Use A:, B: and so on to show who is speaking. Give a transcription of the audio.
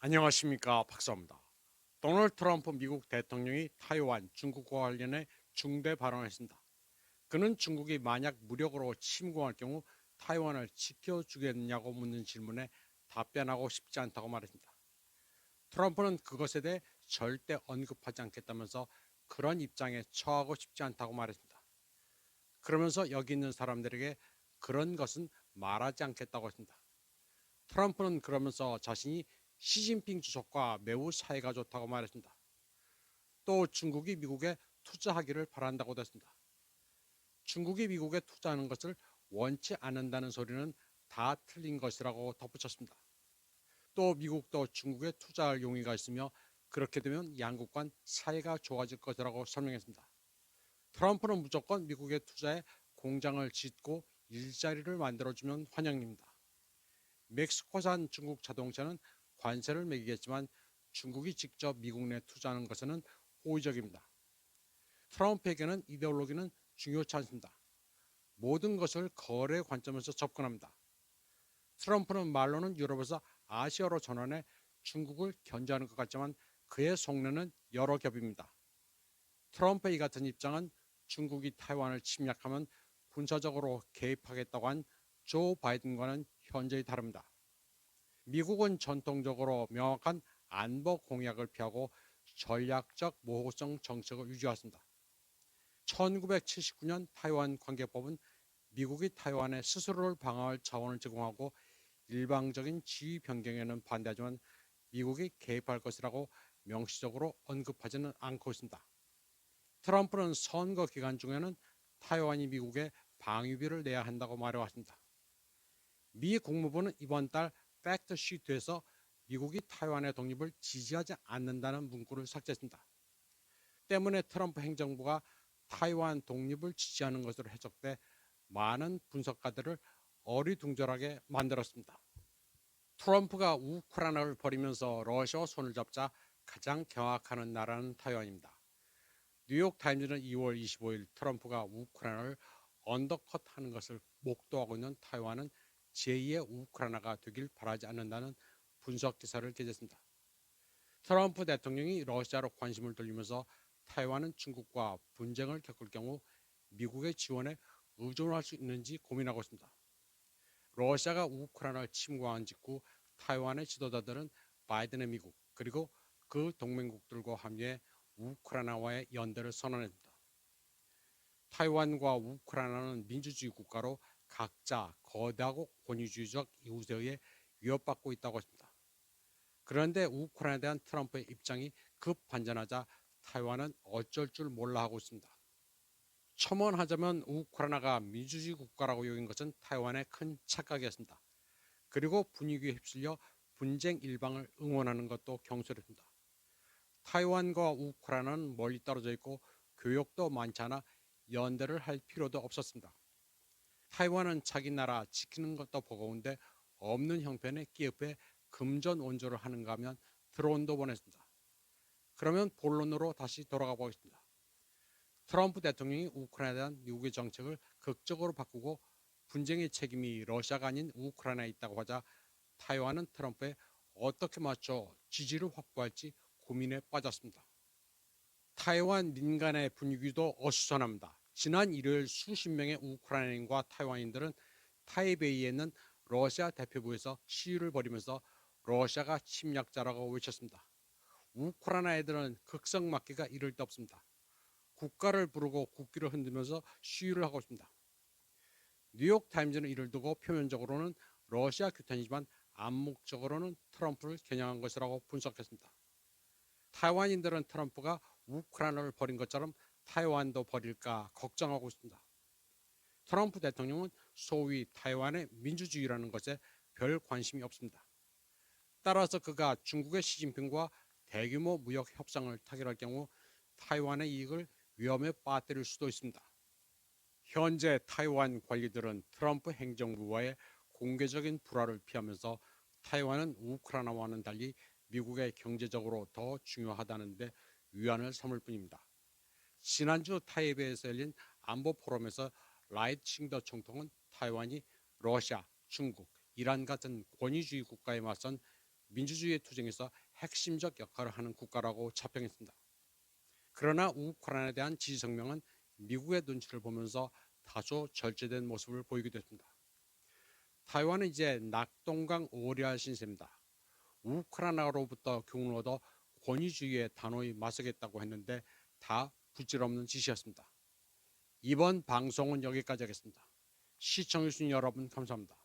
A: 안녕하십니까, 박사입니다. 도널드 트럼프 미국 대통령이 타이완, 중국과 관련해 중대 발언했습니다. 그는 중국이 만약 무력으로 침공할 경우 타이완을 지켜주겠냐고 묻는 질문에 답변하고 싶지 않다고 말했습니다. 트럼프는 그것에 대해 절대 언급하지 않겠다면서 그런 입장에 처하고 싶지 않다고 말했습니다. 그러면서 여기 있는 사람들에게 그런 것은 말하지 않겠다고 했습니다. 트럼프는 그러면서 자신이 시진핑 주석과 매우 사이가 좋다고 말했습니다. 또 중국이 미국에 투자하기를 바란다고도 했습니다. 중국이 미국에 투자하는 것을 원치 않는다는 소리는 다 틀린 것이라고 덧붙였습니다. 또 미국도 중국에 투자할 용의가 있으며 그렇게 되면 양국 간 사이가 좋아질 것이라고 설명했습니다. 트럼프는 무조건 미국에 투자해 공장을 짓고 일자리를 만들어주면 환영입니다. 멕시코산 중국 자동차는 관세를 매기겠지만 중국이 직접 미국 내 투자하는 것은 호의적입니다. 트럼프에게는 이데올로기는 중요치 않습니다. 모든 것을 거래 관점에서 접근합니다. 트럼프는 말로는 유럽에서 아시아로 전환해 중국을 견제하는 것 같지만 그의 속내는 여러 겹입니다. 트럼프의 이 같은 입장은 중국이 타이완을 침략하면 군사적으로 개입하겠다고 한 조 바이든과는 현저히 다릅니다. 미국은 전통적으로 명확한 안보 공약을 피하고 전략적 모호성 정책을 유지했습니다. 1979년 타이완 관계법은 미국이 타이완에 스스로를 방어할 자원을 제공하고 일방적인 지위 변경에는 반대하지만 미국이 개입할 것이라고 명시적으로 언급하지는 않고 있습니다. 트럼프는 선거 기간 중에는 타이완이 미국에 방위비를 내야 한다고 말해왔습니다. 미 국무부는 이번 달 팩트 시트에서 미국이 타이완의 독립을 지지하지 않는다는 문구를 삭제했습니다. 때문에 트럼프 행정부가 타이완 독립을 지지하는 것으로 해석돼 많은 분석가들을 어리둥절하게 만들었습니다. 트럼프가 우크라이나를 버리면서 러시아와 손을 잡자 가장 경악하는 나라는 타이완입니다. 뉴욕타임즈는 2월 25일 트럼프가 우크라이나를 언더컷하는 것을 목도하고 있는 타이완은 제2의 우크라이나가 되길 바라지 않는다는 분석 기사를 게재했습니다. 트럼프 대통령이 러시아로 관심을 돌리면서 타이완은 중국과 분쟁을 겪을 경우 미국의 지원에 의존할 수 있는지 고민하고 있습니다. 러시아가 우크라이나를 침공한 직후 타이완의 지도자들은 바이든의 미국 그리고 그 동맹국들과 함께 우크라이나와의 연대를 선언했습니다. 타이완과 우크라이나는 민주주의 국가로 각자 거대하고 권위주의적 이웃에 의해 위협받고 있다고 했습니다. 그런데 우크라이나에 대한 트럼프의 입장이 급반전하자 타이완은 어쩔 줄 몰라 하고 있습니다. 첨언하자면 우크라이나가 민주주의 국가라고 여긴 것은 타이완의 큰 착각이었습니다. 그리고 분위기에 휩쓸려 분쟁 일방을 응원하는 것도 경솔했습니다. 타이완과 우크라이나는 멀리 떨어져 있고 교역도 많지 않아 연대를 할 필요도 없었습니다. 타이완은 자기 나라 지키는 것도 버거운데 없는 형편에 끼업해 금전 원조를 하는가 하면 드론도 보냈습니다. 그러면 본론으로 다시 돌아가 보겠습니다. 트럼프 대통령이 우크라이나에 대한 미국의 정책을 극적으로 바꾸고 분쟁의 책임이 러시아가 아닌 우크라이나에 있다고 하자 타이완은 트럼프에 어떻게 맞춰 지지를 확보할지 고민에 빠졌습니다. 타이완 민간의 분위기도 어수선합니다. 지난 일요일 수십 명의 우크라이나인과 타이완인들은 타이베이에 있는 러시아 대표부에서 시위를 벌이면서 러시아가 침략자라고 외쳤습니다. 우크라이나 애들은 극성맞기가 이를 데 없습니다. 국가를 부르고 국기를 흔들면서 시위를 하고 있습니다. 뉴욕타임즈는 이를 두고 표면적으로는 러시아 규탄이지만 암묵적으로는 트럼프를 겨냥한 것이라고 분석했습니다. 타이완인들은 트럼프가 우크라이나를 버린 것처럼 타이완도 버릴까 걱정하고 있습니다. 트럼프 대통령은 소위 타이완의 민주주의라는 것에 별 관심이 없습니다. 따라서 그가 중국의 시진핑과 대규모 무역 협상을 타결할 경우 타이완의 이익을 위험에 빠뜨릴 수도 있습니다. 현재 타이완 관리들은 트럼프 행정부와의 공개적인 불화를 피하면서 타이완은 우크라이나와는 달리 미국의 경제적으로 더 중요하다는데 위안을 삼을 뿐입니다. 지난주 타이베이에서 열린 안보 포럼에서 라이트 칭더 총통은 타이완이 러시아, 중국, 이란 같은 권위주의 국가에 맞선 민주주의 투쟁에서 핵심적 역할을 하는 국가라고 자평했습니다. 그러나 우크라이나에 대한 지지 성명은 미국의 눈치를 보면서 다소 절제된 모습을 보이기도 했습니다. 타이완은 이제 낙동강 오리알 신세입니다. 우크라이나로부터 교훈을 얻어 권위주의에 단호히 맞서겠다고 했는데 다 부질없는 짓이었습니다. 이번 방송은 여기까지 하겠습니다. 시청해주신 여러분 감사합니다.